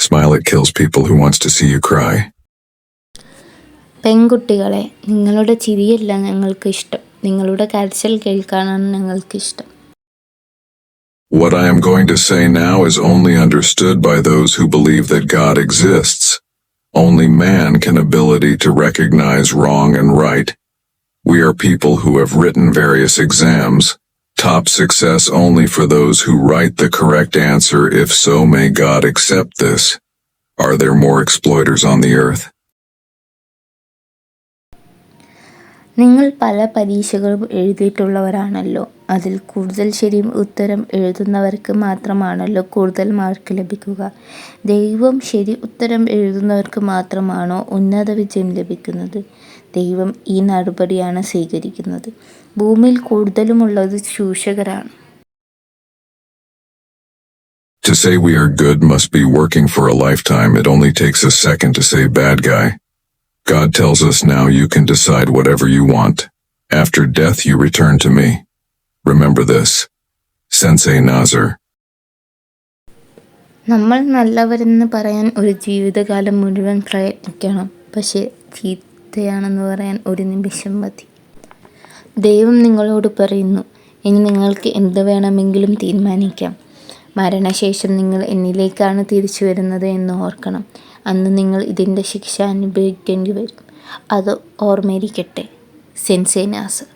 Smile, it kills people who wants to see you cry. പെൺകുട്ടികളെ, നിങ്ങളുടെ ചിരിയല്ല ഞങ്ങൾക്ക് ഇഷ്ടം, നിങ്ങളുടെ കരച്ചിൽ കേൾക്കാനാണ് ഞങ്ങൾക്ക് ഇഷ്ടം. What I am going to say now is only understood by those who believe that God exists. Only man can ability to recognize wrong and right. We are people who have written various exams. Top success only for those who write the correct answer. If so, may God accept this. Are there more exploiters on the earth? നിങ്ങൾ പല പരീക്ഷകളും എഴുതിയിട്ടുള്ളവരാണല്ലോ. അതിൽ കൂടുതൽ ശരി ഉത്തരം എഴുതുന്നവർക്ക് മാത്രമാണല്ലോ കൂടുതൽ mark ലഭിക്കുക. ദൈവം ശരി ഉത്തരം എഴുതുന്നവർക്ക് മാത്രമാണോ ഉന്നത വിജയം ലഭിക്കുന്നത്? ദൈവം ഈ നടപടിയാണ് സ്വീകരിക്കുന്നത്. ഭൂമിയിൽ കൂടുതലുമുള്ളത് ചൂഷകരാണ്. To say we are good must be working for a lifetime. It only takes a second to say bad guy. God tells us now you can decide whatever you want. After death you return to me. Remember this. Sensei Nazar. നമ്മൾ നല്ലവരെന്ന് പറയാൻ ഒരു ജീവിതകാലം മുഴുവൻ പ്രയത്നിക്കണം. പക്ഷേ ചീത്തയാണെന്ന് പറയാൻ ഒരു നിമിഷം മതി. ദൈവം നിങ്ങളോട് പറയുന്നു, ഇനി നിങ്ങൾക്ക് എന്ത് വേണമെങ്കിലും തീരുമാനിക്കാം. മരണശേഷം നിങ്ങൾ എന്നിലേക്കാണ് തിരിച്ചു വരുന്നത് എന്ന് ഓർക്കണം. അന്ന് നിങ്ങൾ ഇതിൻ്റെ ശിക്ഷ അനുഭവിക്കേണ്ടി വരും. അത് ഓർമ്മയിരിക്കട്ടെ. സെൻസേ നാസർ.